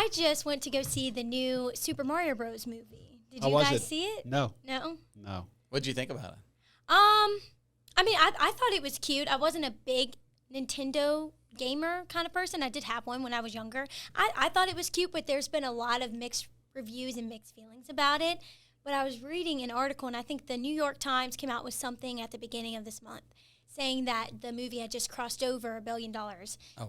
I just went to go see the new Super Mario Bros. Movie. Did How you was guys it? see it? No. No? No. What'd you think about it? I mean, I thought it was cute. I wasn't a big Nintendo gamer kind of person. I did have one when I was younger. I thought it was cute, but there's been a lot of mixed reviews and mixed feelings about it. But I was reading an article, and I think the New York Times came out with something at the beginning of this month saying that the movie had just crossed over $1 billion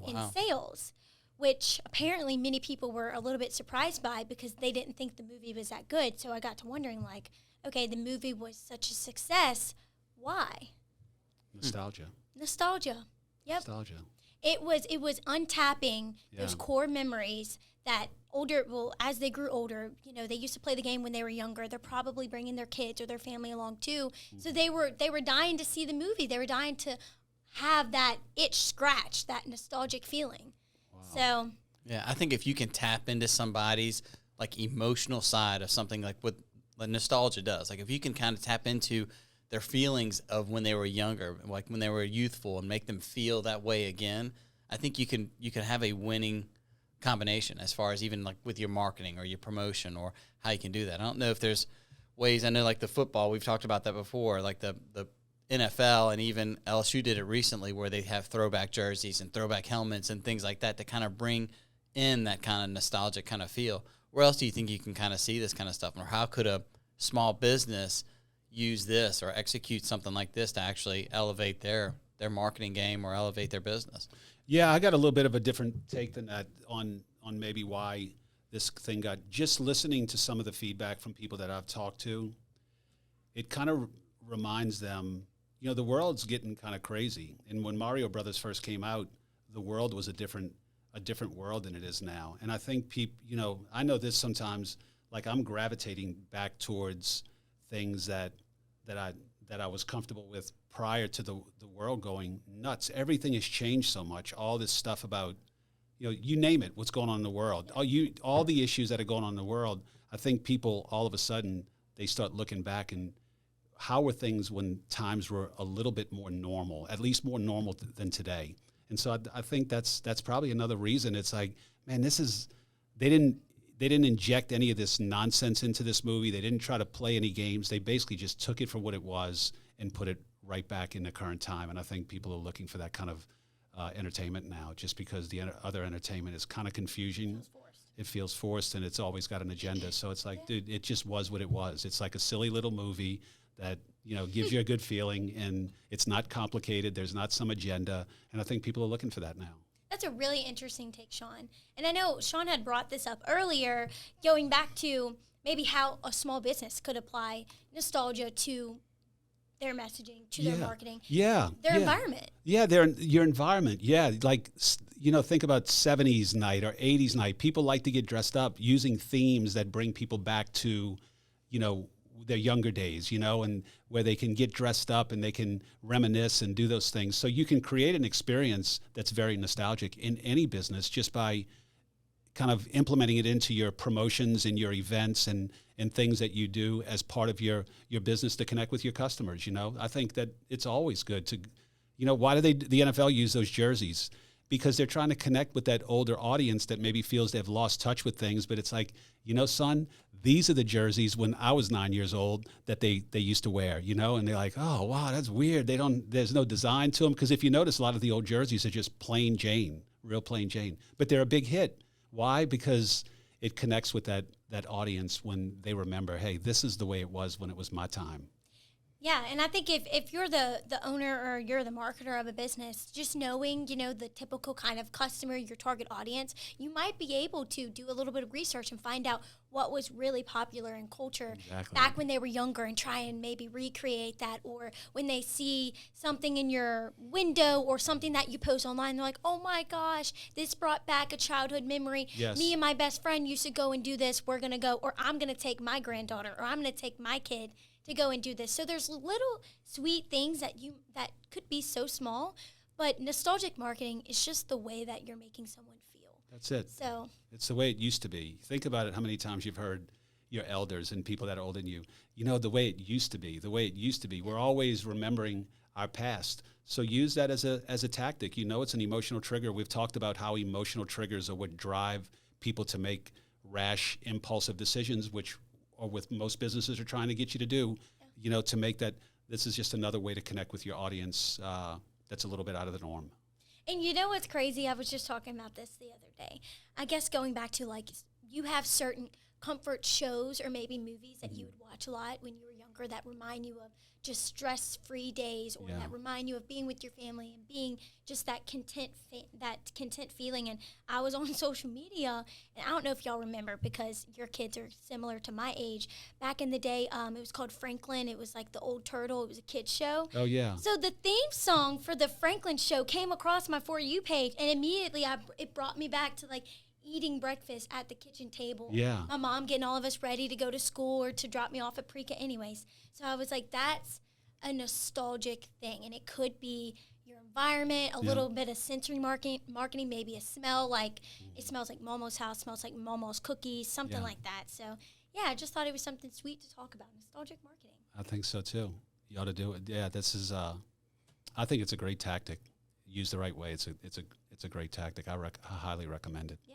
in sales, which apparently many people were a little bit surprised by because they didn't think the movie was that good. So I got to wondering, like, okay, the movie was such a success. Why? Nostalgia. Nostalgia. Yep. Nostalgia. It was untapping those core memories that as they grew older, they used to play the game when they were younger. They're probably bringing their kids or their family along too. So they were dying to see the movie. They were dying to have that itch scratch, that nostalgic feeling. Wow. So yeah, I think if you can tap into somebody's like emotional side of something like what nostalgia does, like if you can kind of tap into their feelings of when they were younger, like when they were youthful, and make them feel that way again, I think you can have a winning combination as far as even like with your marketing or your promotion or how you can do that. I don't know if there's ways. I know like the football, we've talked about that before, like the NFL and even LSU did it recently where they have throwback jerseys and throwback helmets and things like that to kind of bring in that kind of nostalgic kind of feel. Where else do you think you can kind of see this kind of stuff? Or how could a small business use this or execute something like this to actually elevate their marketing game or elevate their business? Yeah, I got a little bit of a different take than that on maybe why this thing got. Just listening to some of the feedback from people that I've talked to, it kind of reminds them, the world's getting kind of crazy. And when Mario Brothers first came out, the world was a different world than it is now. And I think people, I know this sometimes, like I'm gravitating back towards things that I was comfortable with prior to the world going nuts. Everything has changed so much. All this stuff about, you name it, what's going on in the world. All the issues that are going on in the world, I think people all of a sudden, they start looking back and how were things when times were a little bit more normal, at least more normal than today. And so I think that's probably another reason. It's like, man, they didn't inject any of this nonsense into this movie. They didn't try to play any games. They basically just took it for what it was and put it right back in the current time. And I think people are looking for that kind of entertainment now, just because the other entertainment is kind of confusing. It feels forced, and it's always got an agenda. So it's like, dude, it just was what it was. It's like a silly little movie that, gives you a good feeling, and it's not complicated. There's not some agenda. And I think people are looking for that now. That's a really interesting take, Sean. And I know Sean had brought this up earlier, going back to maybe how a small business could apply nostalgia to their messaging, to their marketing, their environment. Yeah, your environment. Yeah, like, think about 70s night or 80s night. People like to get dressed up using themes that bring people back to, their younger days, and where they can get dressed up and they can reminisce and do those things. So you can create an experience that's very nostalgic in any business just by kind of implementing it into your promotions and your events and things that you do as part of your business to connect with your customers. I think that it's always good to, why do the NFL use those jerseys? Because they're trying to connect with that older audience that maybe feels they've lost touch with things. But it's like, son, these are the jerseys when I was 9 years old that they used to wear, and they're like, oh, wow, that's weird. There's no design to them. Because if you notice, a lot of the old jerseys are just plain Jane, real plain Jane. But they're a big hit. Why? Because it connects with that audience when they remember, hey, this is the way it was when it was my time. Yeah, and I think if you're the owner or you're the marketer of a business, just knowing, the typical kind of customer, your target audience, you might be able to do a little bit of research and find out what was really popular in culture back when they were younger and try and maybe recreate that. Or when they see something in your window or something that you post online, they're like, oh my gosh, this brought back a childhood memory. Yes. Me and my best friend used to go and do this. We're going to go, or I'm going to take my granddaughter, or I'm going to take my kid to go and do this. So there's little sweet things that could be so small, but nostalgic marketing is just the way that you're making someone feel. That's it. So it's the way it used to be. Think about it, how many times you've heard your elders and people that are older than you, the way it used to be, We're always remembering our past. So use that as a tactic. It's an emotional trigger. We've talked about how emotional triggers are what drive people to make rash, impulsive decisions, which are what most businesses are trying to get you to do, you know, to make that this is just another way to connect with your audience that's a little bit out of the norm. And you know what's crazy? I was just talking about this the other day. I guess going back to, like, you have certain comfort shows or maybe movies that you would watch a lot when you were younger that remind you of just stress-free days, or that remind you of being with your family and being just that content feeling. And I was on social media, and I don't know if y'all remember because your kids are similar to my age. Back in the day, it was called Franklin. It was like the old turtle. It was a kid's show. Oh, yeah. So the theme song for the Franklin show came across my For You page, and immediately it brought me back to, like, eating breakfast at the kitchen table. Yeah. My mom getting all of us ready to go to school or to drop me off at pre-K anyways. So I was like, that's a nostalgic thing. And it could be your environment, a little bit of sensory marketing, maybe a smell, like it smells like Momo's house, smells like Momo's cookies, something like that. So, yeah, I just thought it was something sweet to talk about, nostalgic marketing. I think so, too. You ought to do it. Yeah, this is, I think it's a great tactic. Used the right way, it's a great tactic. I highly recommend it. Yeah.